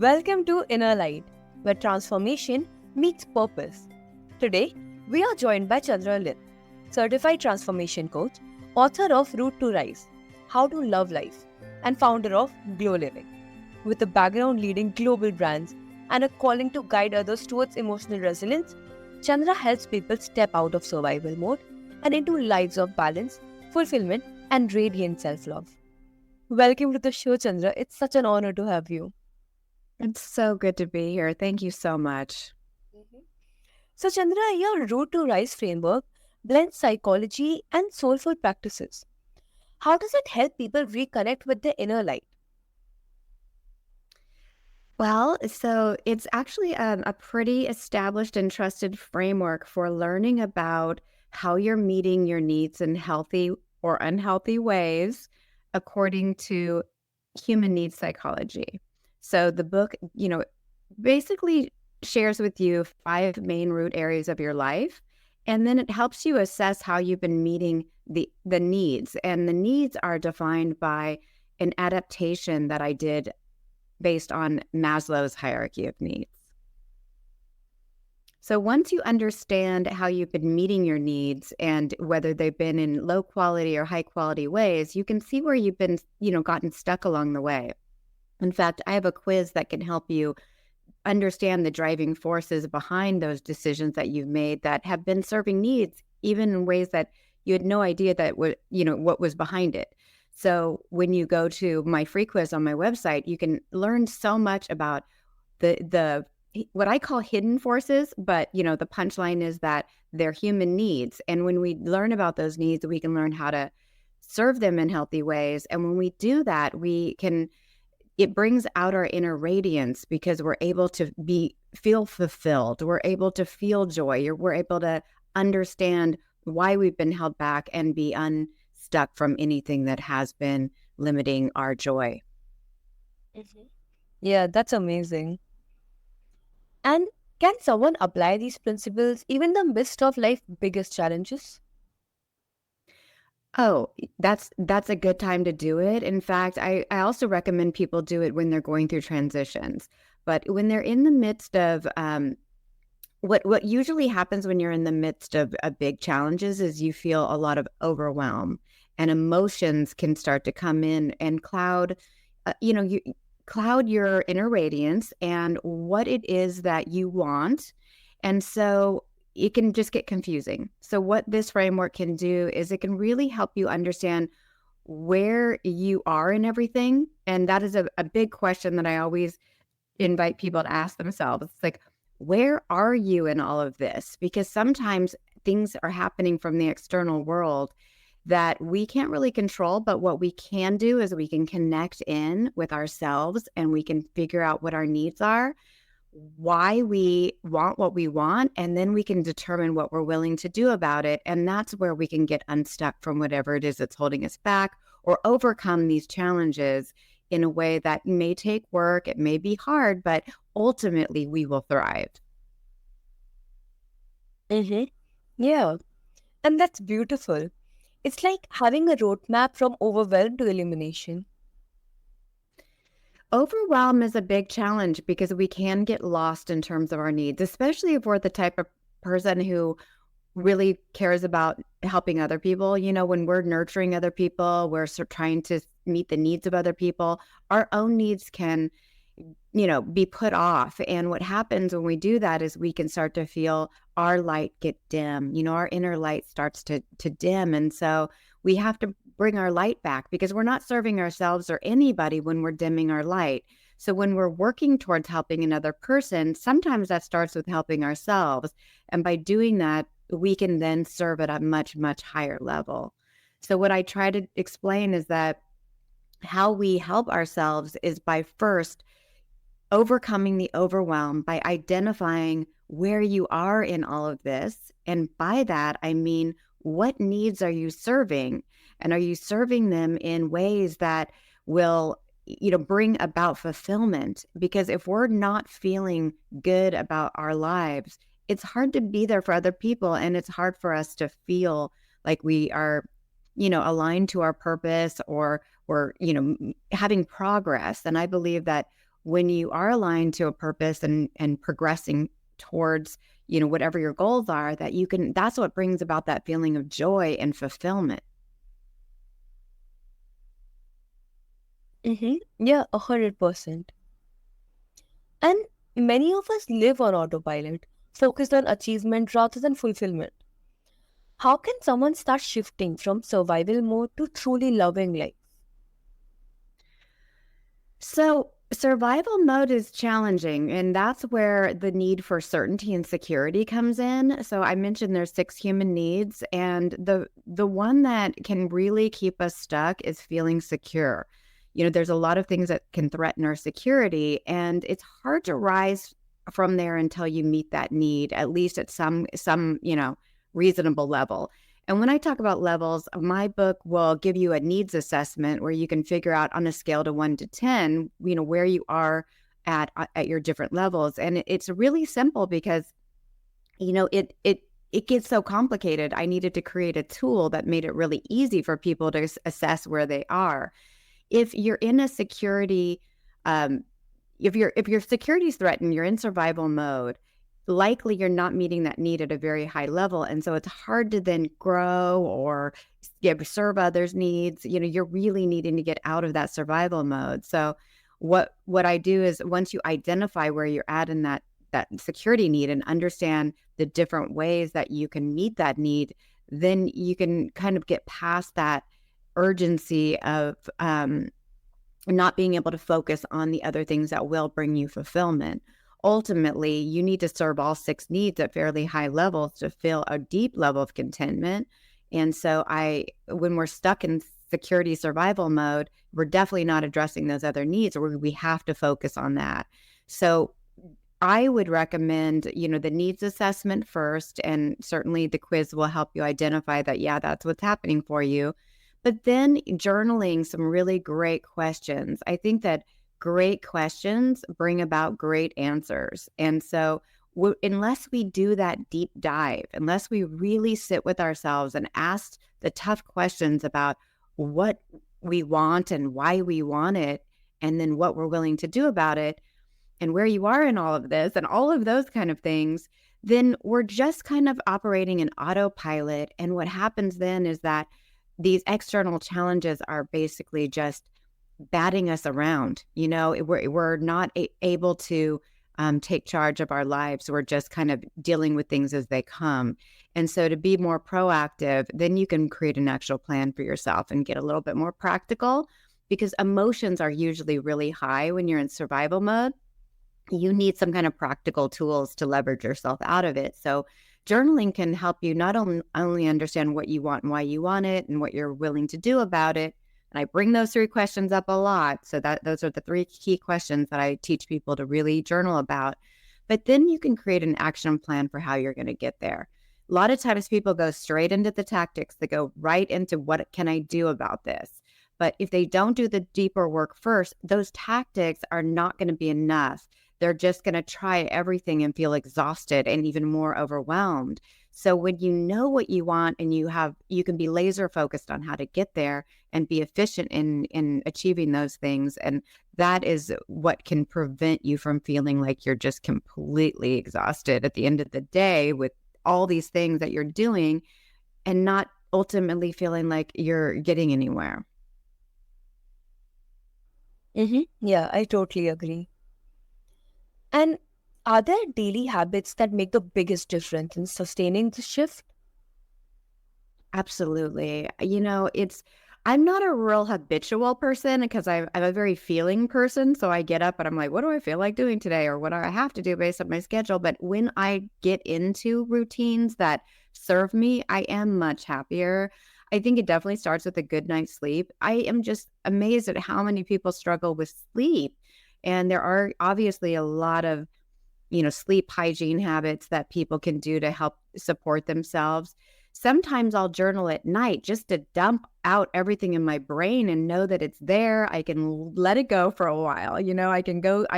Welcome to Inner Light, where transformation meets purpose. Today, we are joined by Chandra Lynn, certified transformation coach, author of Route to Rise, How to Love Life, and founder of Glow Living. With a background leading global brands and a calling to guide others towards emotional resilience, Chandra helps people step out of survival mode and into lives of balance, fulfillment, and radiant self-love. Welcome to the show, Chandra. It's such an honor to have you. It's so good to be here. Thank you so much. Mhm. So, Chandra, your Road to Rise framework blends psychology and soulful practices. How does it help people reconnect with their inner light? Well, so it's actually a pretty established and trusted framework for learning about how you're meeting your needs in healthy or unhealthy ways according to human needs psychology. So the book, basically shares with you 5 main root areas of your life, and then it helps you assess how you've been meeting the needs. And the needs are defined by an adaptation that I did based on Maslow's hierarchy of needs. So once you understand how you've been meeting your needs and whether they've been in low quality or high quality ways, you can see where you've been, gotten stuck along the way. In fact, I have a quiz that can help you understand the driving forces behind those decisions that you've made that have been serving needs, even in ways that you had no idea that what was behind it. So when you go to my free quiz on my website, you can learn so much about the what I call hidden forces, but the punchline is that they're human needs. And when we learn about those needs, we can learn how to serve them in healthy ways. And when we do that, it brings out our inner radiance because we're able to feel fulfilled. We're able to feel joy. We're able to understand why we've been held back and be unstuck from anything that has been limiting our joy. Mhm. Yeah, that's amazing. And can someone apply these principles even in the midst of life's biggest challenges? Oh, that's a good time to do it. In fact, I also recommend people do it when they're going through transitions. But when they're in the midst of what usually happens when you're in the midst of big challenges is you feel a lot of overwhelm, and emotions can start to come in and you cloud your inner radiance and what it is that you want. And so it can just get confusing. So what this framework can do is it can really help you understand where you are in everything. And that is a big question that I always invite people to ask themselves. It's like, where are you in all of this? Because sometimes things are happening from the external world that we can't really control. But what we can do is we can connect in with ourselves and we can figure out what our needs are, why we want what we want, and then we can determine what we're willing to do about it. And that's where we can get unstuck from whatever it is that's holding us back or overcome these challenges in a way that may take work, it may be hard, but ultimately we will thrive. Mm-hmm. Yeah, and that's beautiful. It's like having a roadmap from overwhelm to elimination. Overwhelm is a big challenge because we can get lost in terms of our needs, especially if we're the type of person who really cares about helping other people. When we're nurturing other people, we're trying to meet the needs of other people. Our own needs can, be put off. And what happens when we do that is we can start to feel our light get dim. Our inner light starts to dim. And so we have to bring our light back because we're not serving ourselves or anybody when we're dimming our light. So when we're working towards helping another person, sometimes that starts with helping ourselves. And by doing that, we can then serve at a much, much higher level. So what I try to explain is that how we help ourselves is by first overcoming the overwhelm by identifying where you are in all of this. And by that, I mean, what needs are you serving? And are you serving them in ways that will, bring about fulfillment? Because if we're not feeling good about our lives, it's hard to be there for other people. And it's hard for us to feel like we are, aligned to our purpose or we're, having progress. And I believe that when you are aligned to a purpose and progressing towards, whatever your goals are, that's what brings about that feeling of joy and fulfillment. Yeah, 100%. And many of us live on autopilot, focused on achievement rather than fulfillment. How can someone start shifting from survival mode to truly loving life? So, survival mode is challenging, and that's where the need for certainty and security comes in. So, I mentioned there's 6 human needs, and the one that can really keep us stuck is feeling secure. There's a lot of things that can threaten our security, and it's hard to rise from there until you meet that need, at least at some, reasonable level. And when I talk about levels, my book will give you a needs assessment where you can figure out on a scale to 1 to 10, where you are at your different levels. And it's really simple because, it gets so complicated. I needed to create a tool that made it really easy for people to assess where they are. If you're in a security, um, if your security is threatened, you're in survival mode, likely you're not meeting that need at a very high level. And so it's hard to then grow or serve others' needs. You're really needing to get out of that survival mode. So what I do is once you identify where you're at in that security need and understand the different ways that you can meet that need, then you can kind of get past that urgency of not being able to focus on the other things that will bring you fulfillment. Ultimately, you need to serve all 6 needs at fairly high levels to feel a deep level of contentment. And so when we're stuck in security survival mode, we're definitely not addressing those other needs, or we have to focus on that. So I would recommend, the needs assessment first, and certainly the quiz will help you identify that, yeah, that's what's happening for you. But then journaling some really great questions. I think that great questions bring about great answers. And so, unless we do that deep dive, unless we really sit with ourselves and ask the tough questions about what we want and why we want it, and then what we're willing to do about it, and where you are in all of this, and all of those kind of things, then we're just kind of operating in autopilot. And what happens then is that these external challenges are basically just batting us around. We're not able to take charge of our lives. We're just kind of dealing with things as they come. And so to be more proactive, then you can create an actual plan for yourself and get a little bit more practical, because emotions are usually really high when you're in survival mode. You need some kind of practical tools to leverage yourself out of it. So journaling can help you not only understand what you want and why you want it and what you're willing to do about it. And I bring those 3 questions up a lot. So those are the 3 key questions that I teach people to really journal about. But then you can create an action plan for how you're going to get there. A lot of times people go straight into the tactics. They go right into what can I do about this? But if they don't do the deeper work first, those tactics are not going to be enough. They're just going to try everything and feel exhausted and even more overwhelmed. So when you know what you want and you can be laser focused on how to get there and be efficient in achieving those things. And that is what can prevent you from feeling like you're just completely exhausted at the end of the day with all these things that you're doing and not ultimately feeling like you're getting anywhere. Yeah, I totally agree. And are there daily habits that make the biggest difference in sustaining the shift? Absolutely. I'm not a real habitual person because I'm a very feeling person. So I get up and I'm like, what do I feel like doing today? Or what do I have to do based on my schedule? But when I get into routines that serve me, I am much happier. I think it definitely starts with a good night's sleep. I am just amazed at how many people struggle with sleep. And there are obviously a lot of sleep hygiene habits that people can do to help support themselves. Sometimes I'll journal at night just to dump out everything in my brain and know that it's there. I can let it go for a while. I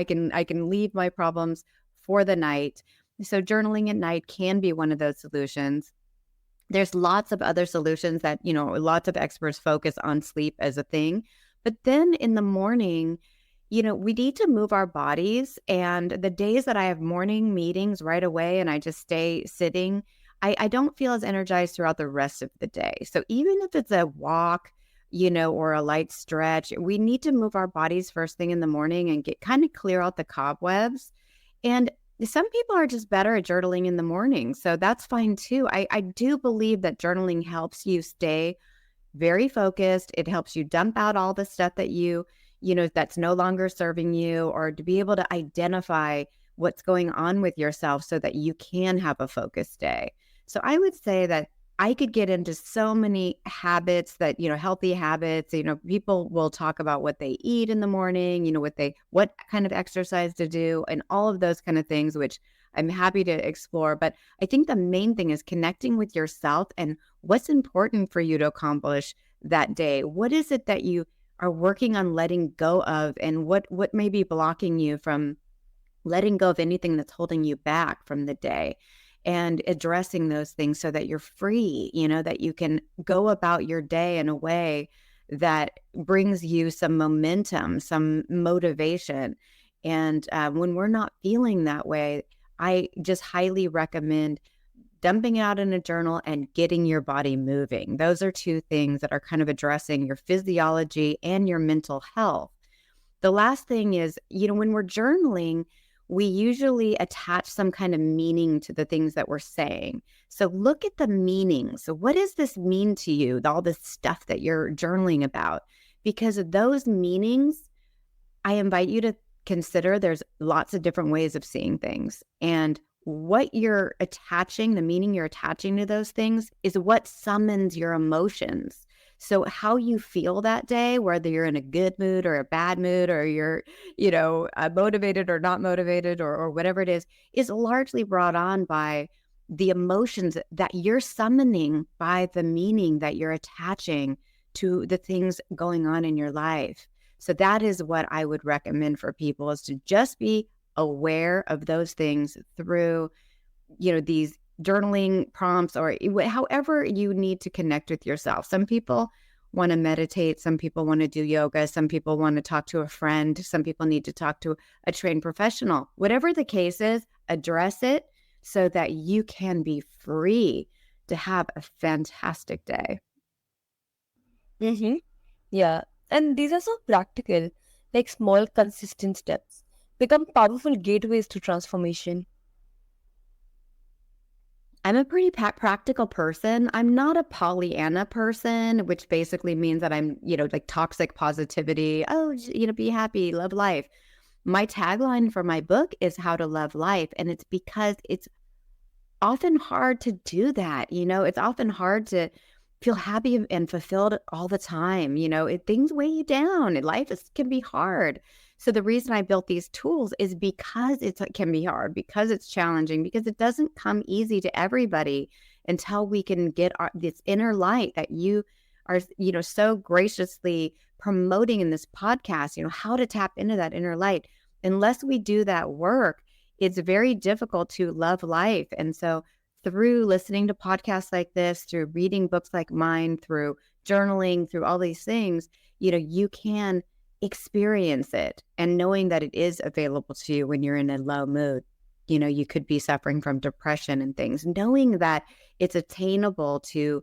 can leave my problems for the night. So journaling at night can be one of those solutions. There's lots of other solutions that, lots of experts focus on sleep as a thing. But then in the morning, we need to move our bodies. And the days that I have morning meetings right away and I just stay sitting, I don't feel as energized throughout the rest of the day. So even if it's a walk, or a light stretch, we need to move our bodies first thing in the morning and get kind of clear out the cobwebs. And some people are just better at journaling in the morning. So that's fine too. I do believe that journaling helps you stay very focused. It helps you dump out all the stuff that that's no longer serving you, or to be able to identify what's going on with yourself so that you can have a focused day. So I would say that I could get into so many habits that, healthy habits, people will talk about what they eat in the morning, what kind of exercise to do and all of those kind of things, which I'm happy to explore. But I think the main thing is connecting with yourself and what's important for you to accomplish that day. What is it that you are working on letting go of, and what may be blocking you from letting go of anything that's holding you back from the day, and addressing those things so that you're free, that you can go about your day in a way that brings you some momentum, some motivation. And when we're not feeling that way, I just highly recommend dumping it out in a journal and getting your body moving. Those are two things that are kind of addressing your physiology and your mental health. The last thing is, when we're journaling, we usually attach some kind of meaning to the things that we're saying. So look at the meaning. So what does this mean to you, all this stuff that you're journaling about? Because of those meanings, I invite you to consider there's lots of different ways of seeing things. And what you're attaching, the meaning you're attaching to those things, is what summons your emotions. So how you feel that day, whether you're in a good mood or a bad mood, or you're, motivated or not motivated, or whatever it is largely brought on by the emotions that you're summoning by the meaning that you're attaching to the things going on in your life. So that is what I would recommend for people, is to just be aware of those things through, these journaling prompts, or however you need to connect with yourself. Some people want to meditate. Some people want to do yoga. Some people want to talk to a friend. Some people need to talk to a trained professional. Whatever the case is, address it so that you can be free to have a fantastic day. Mm-hmm. Yeah. And these are so practical, like small, consistent steps become powerful gateways to transformation. I'm a pretty practical person. I'm not a Pollyanna person, which basically means that I'm, like toxic positivity. Oh, be happy, love life. My tagline for my book is How to Love Life. And it's because it's often hard to do that. It's often hard to feel happy and fulfilled all the time. Things weigh you down, and can be hard. So the reason I built these tools is because it can be hard, because it's challenging, because it doesn't come easy to everybody until we can get this inner light that you are, so graciously promoting in this podcast, how to tap into that inner light. Unless we do that work, it's very difficult to love life. And so through listening to podcasts like this, through reading books like mine, through journaling, through all these things, you can experience it, and knowing that it is available to you when you're in a low mood. You could be suffering from depression and things, knowing that it's attainable to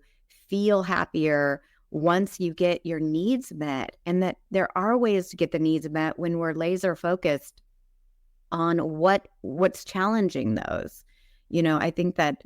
feel happier once you get your needs met, and that there are ways to get the needs met when we're laser focused on what's challenging those. I think that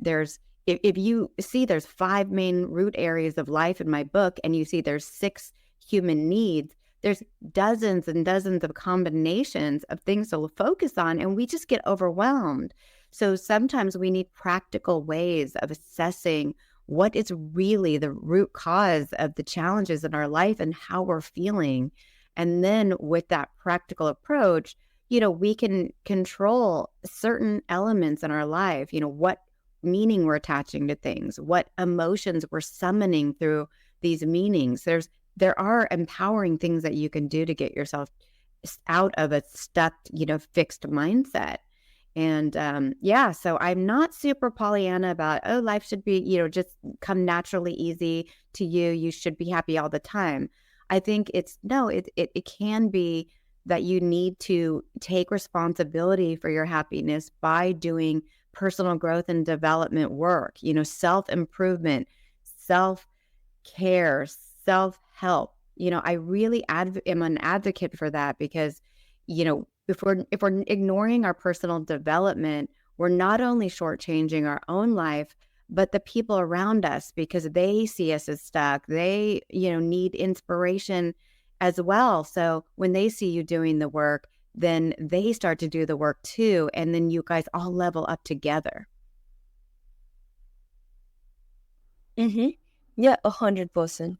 if you see there's 5 main root areas of life in my book, and you see there's 6 human needs, there's dozens and dozens of combinations of things to focus on, and we just get overwhelmed. So sometimes we need practical ways of assessing what is really the root cause of the challenges in our life and how we're feeling. And then with that practical approach, we can control certain elements in our life, what meaning we're attaching to things, what emotions we're summoning through these meanings. There are empowering things that you can do to get yourself out of a stuck, fixed mindset. And so I'm not super Pollyanna about, oh, life should be, just come naturally easy to you. You should be happy all the time. I think it can be that you need to take responsibility for your happiness by doing personal growth and development work, self-improvement, self-care, self-help. I really am an advocate for that because, if we're ignoring our personal development, we're not only shortchanging our own life, but the people around us because they see us as stuck. They, need inspiration as well. So when they see you doing the work, then they start to do the work too. And then you guys all level up together. Mm-hmm. Yeah, 100%.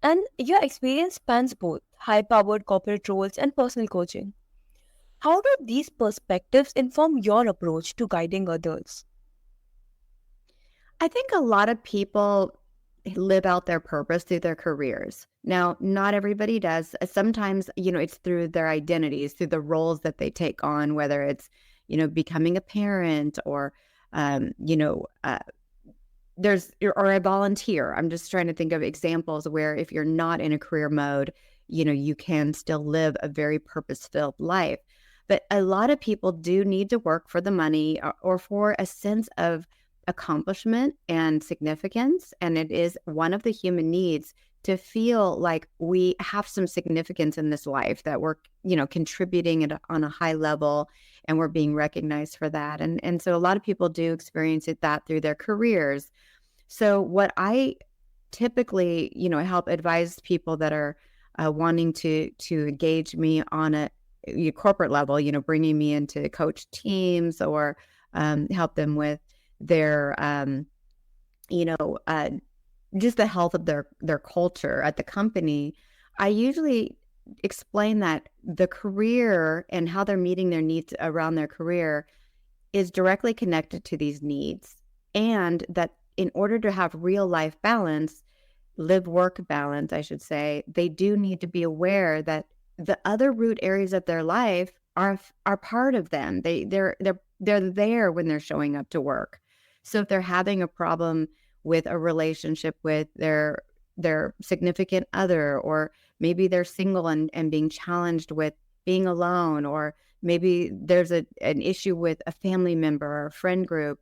And your experience spans both high-powered corporate roles and personal coaching. How do these perspectives inform your approach to guiding others? I think a lot of people live out their purpose through their careers. Now, not everybody does. Sometimes, it's through their identities, through the roles that they take on, whether it's, becoming a parent or, um, you know, uh, or a volunteer. I'm just trying to think of examples where if you're not in a career mode, you can still live a very purpose-filled life. But a lot of people do need to work for the money or for a sense of accomplishment and significance. And it is one of the human needs to feel like we have some significance in this life, that we're, contributing on a high level and we're being recognized for that. And so a lot of people do experience that through their careers. So what I typically, help advise people that are wanting to engage me on a corporate level, bringing me in to coach teams or help them with their, you know, uh, just the health of their culture at the company. I usually explain that the career and how they're meeting their needs around their career is directly connected to these needs, and that in order to have real life balance, live work balance, I should say, they do need to be aware that the other root areas of their life are part of them. They're there when they're showing up to work. So if they're having a problem with a relationship with their significant other, or maybe they're single and being challenged with being alone, or maybe there's an issue with a family member or a friend group,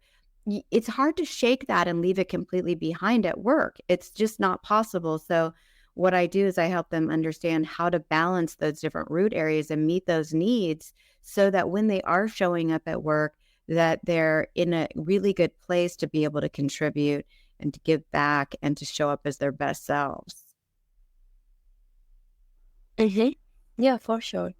it's hard to shake that and leave it completely behind at work. It's just not possible. So what I do is I help them understand how to balance those different root areas and meet those needs so that when they are showing up at work, that they're in a really good place to be able to contribute and to give back and to show up as their best selves. Mm-hmm. Yeah, for sure.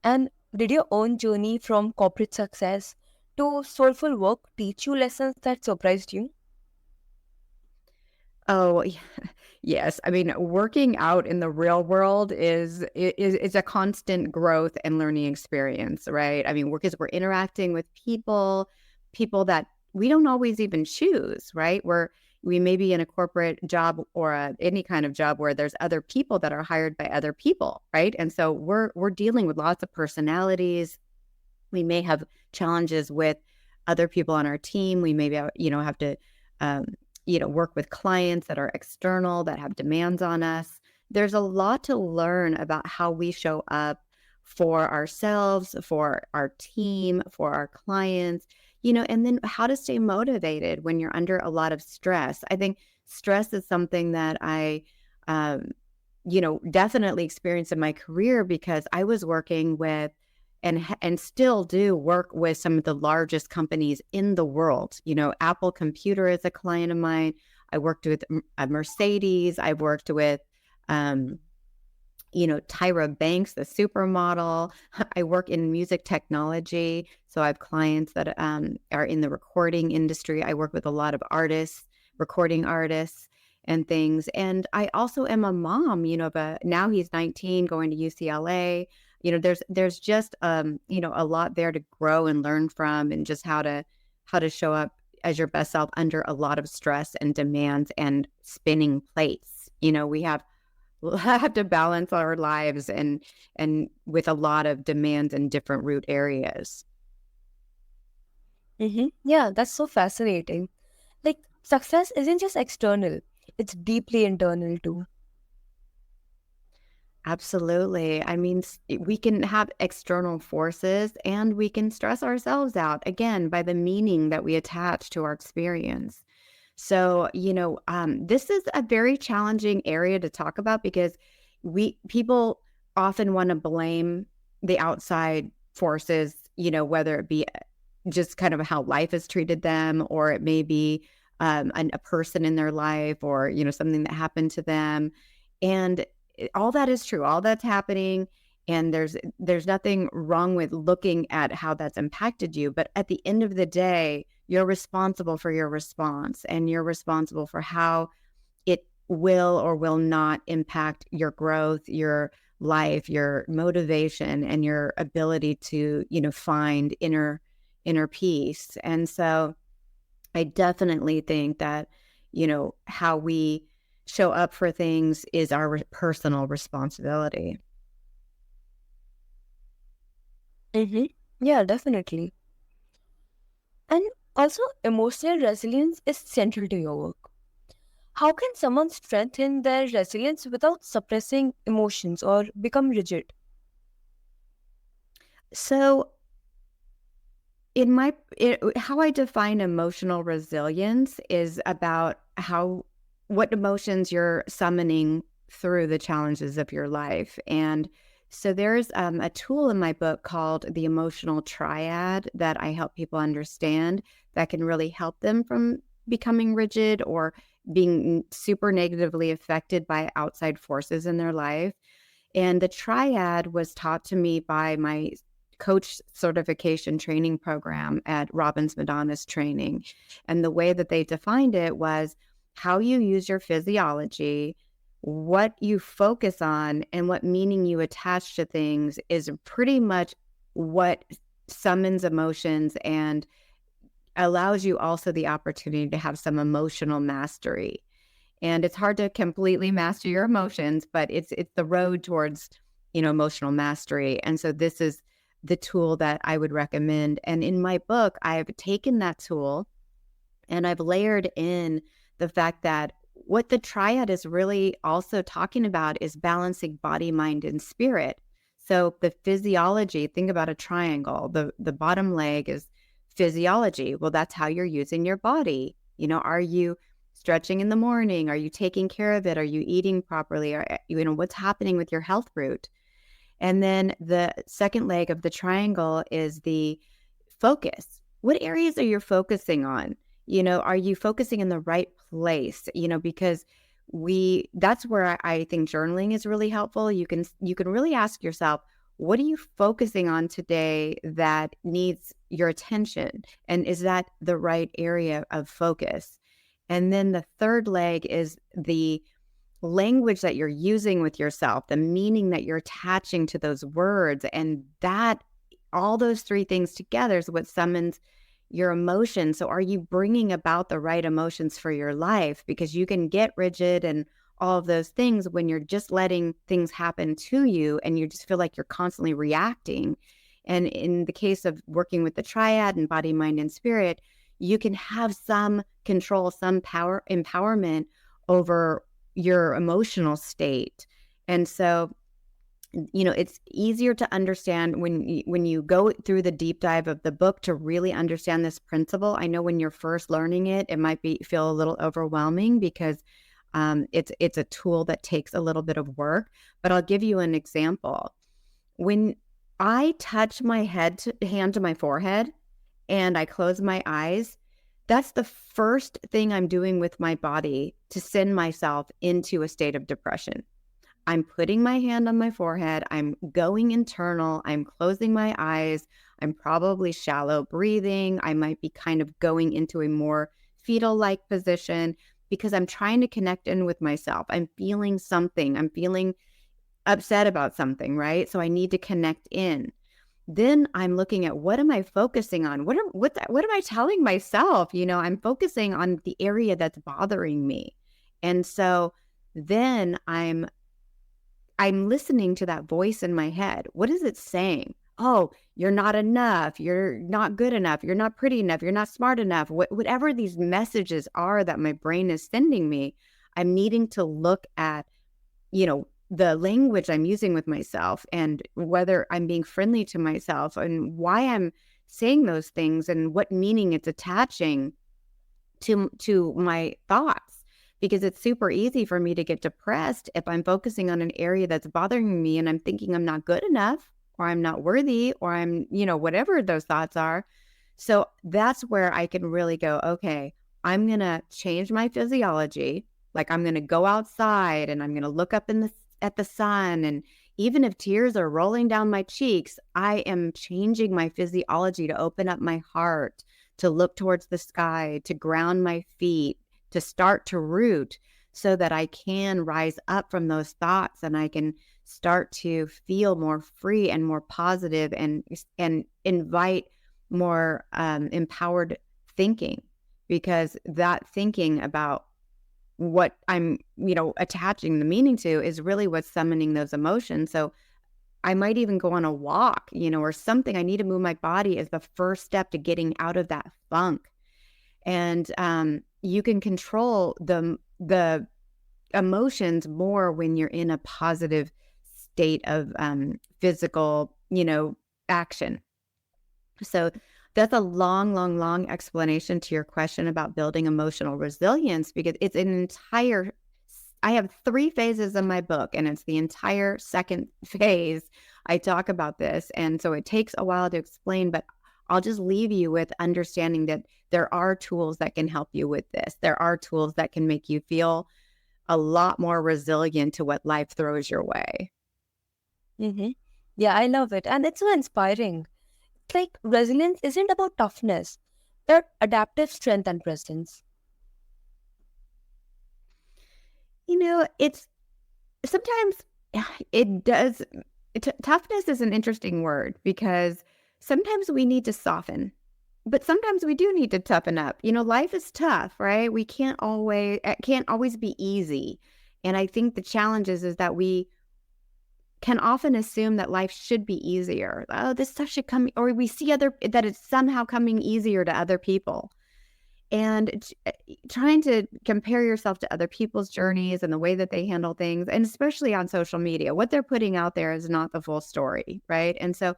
And did your own journey from corporate success to soulful work teach you lessons that surprised you? Oh, yes. I mean, working out in the real world is a constant growth and learning experience, right? I mean, because we're interacting with people that we don't always even choose, right? We may be in a corporate job or any kind of job where there's other people that are hired by other people, right? And so we're dealing with lots of personalities. We may have challenges with other people on our team. We maybe have to um, work with clients that are external, that have demands on us. There's a lot to learn about how we show up for ourselves, for our team, for our clients, and then how to stay motivated when you're under a lot of stress. I think stress is something that I um, definitely experienced in my career because I was working with and still do work with some of the largest companies in the world. Apple Computer is a client of mine. I worked with Mercedes. I've worked with, Tyra Banks, the supermodel. I work in music technology. So I have clients that are in the recording industry. I work with a lot of artists, recording artists and things. And I also am a mom, but now he's 19 going to UCLA. There's just a lot there to grow and learn from, and just how to show up as your best self under a lot of stress and demands and spinning plates. We'll have to balance our lives and with a lot of demands in different root areas. Mm-hmm. Yeah, that's so fascinating. Like, success isn't just external, it's deeply internal too. Absolutely. I mean, we can have external forces and we can stress ourselves out again by the meaning that we attach to our experience. So, this is a very challenging area to talk about because people often want to blame the outside forces, whether it be just kind of how life has treated them, or it may be a person in their life, or something that happened to them. And all that is true, all that's happening, and there's nothing wrong with looking at how that's impacted you, but at the end of the day, you're responsible for your response, and you're responsible for how it will or will not impact your growth, your life, your motivation, and your ability to, find inner peace. And so I definitely think that, how we show up for things is our personal responsibility. Mm-hmm. Yeah, definitely. And also, emotional resilience is central to your work. How can someone strengthen their resilience without suppressing emotions or become rigid? So, how I define emotional resilience is about what emotions you're summoning through the challenges of your life. And so there's a tool in my book called the Emotional Triad that I help people understand that can really help them from becoming rigid or being super negatively affected by outside forces in their life. And the triad was taught to me by my coach certification training program at Robbins Madonna's training. And the way that they defined it was how you use your physiology, what you focus on, and what meaning you attach to things is pretty much what summons emotions and allows you also the opportunity to have some emotional mastery. And it's hard to completely master your emotions, but it's the road towards, emotional mastery. And so this is the tool that I would recommend. And in my book, I've taken that tool and I've layered in the fact that what the triad is really also talking about is balancing body, mind, and spirit. So the physiology, think about a triangle. The bottom leg is physiology. Well, that's how you're using your body. Are you stretching in the morning? Are you taking care of it? Are you eating properly? Or, what's happening with your health route? And then the second leg of the triangle is the focus. What areas are you focusing on? Are you focusing in the right place? Because that's where I think journaling is really helpful. You can really ask yourself, what are you focusing on today that needs your attention? And is that the right area of focus? And then the third leg is the language that you're using with yourself, the meaning that you're attaching to those words. And that all those three things together is what summons your emotions. So are you bringing about the right emotions for your life? Because you can get rigid and all of those things when you're just letting things happen to you and you just feel like you're constantly reacting. And in the case of working with the triad and body, mind, and spirit, you can have some control, some power, empowerment over your emotional state. And so, it's easier to understand when you go through the deep dive of the book to really understand this principle. I know when you're first learning it, it might feel a little overwhelming because it's a tool that takes a little bit of work. But I'll give you an example. When I touch my hand to my forehead and I close my eyes, that's the first thing I'm doing with my body to send myself into a state of depression. I'm putting my hand on my forehead. I'm going internal. I'm closing my eyes. I'm probably shallow breathing. I might be kind of going into a more fetal like position because I'm trying to connect in with myself. I'm feeling something. I'm feeling upset about something, right? So I need to connect in. Then I'm looking at what am I focusing on? What am I telling myself? I'm focusing on the area that's bothering me. And so then I'm listening to that voice in my head. What is it saying? Oh, you're not enough. You're not good enough. You're not pretty enough. You're not smart enough. Whatever these messages are that my brain is sending me, I'm needing to look at, the language I'm using with myself and whether I'm being friendly to myself and why I'm saying those things and what meaning it's attaching to my thoughts, because it's super easy for me to get depressed if I'm focusing on an area that's bothering me and I'm thinking I'm not good enough or I'm not worthy or I'm, whatever those thoughts are. So that's where I can really go, okay, I'm going to change my physiology. Like I'm going to go outside and I'm going to look up at the sun, and even if tears are rolling down my cheeks, I am changing my physiology to open up my heart, to look towards the sky, to ground my feet, to start to root so that I can rise up from those thoughts and I can start to feel more free and more positive and invite more empowered thinking, because that thinking about what I'm, attaching the meaning to is really what's summoning those emotions. So I might even go on a walk, or something. I need to move my body as the first step to getting out of that funk. And you can control the emotions more when you're in a positive state of physical, action. So that's a long, long, long explanation to your question about building emotional resilience, because it's an entire, I have 3 phases in my book, and it's the entire second phase I talk about this. And so it takes a while to explain, but I'll just leave you with understanding that there are tools that can help you with this. There are tools that can make you feel a lot more resilient to what life throws your way. Mm-hmm. Yeah, I love it. And it's so inspiring. It's like resilience isn't about toughness, but adaptive strength and presence. It's sometimes it does. Toughness is an interesting word, because sometimes we need to soften, but sometimes we do need to toughen up. Life is tough, right? We it can't always be easy. And I think the challenge is that we can often assume that life should be easier. Oh, this stuff should come, or we see that it's somehow coming easier to other people. And trying to compare yourself to other people's journeys and the way that they handle things, and especially on social media, what they're putting out there is not the full story, right? And so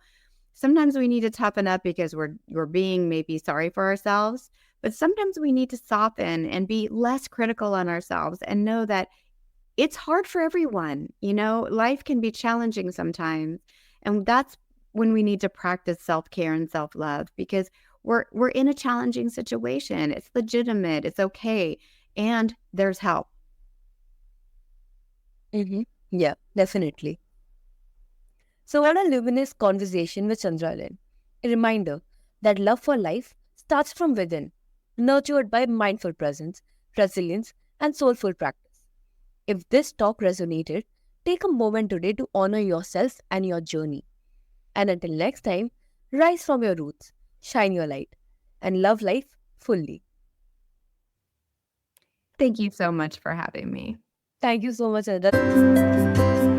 sometimes we need to toughen up because we're being maybe sorry for ourselves, but sometimes we need to soften and be less critical on ourselves and know that it's hard for everyone. Life can be challenging sometimes, and that's when we need to practice self-care and self-love, because we're in a challenging situation. It's legitimate, it's okay, and there's help. Mm-hmm. Yeah, definitely. So, what a luminous conversation with Chandra Lynn. A reminder that love for life starts from within, nurtured by mindful presence, resilience, and soulful practice. If this talk resonated, take a moment today to honor yourself and your journey. And until next time, rise from your roots, shine your light, and love life fully. Thank you so much for having me. Thank you so much, Anita.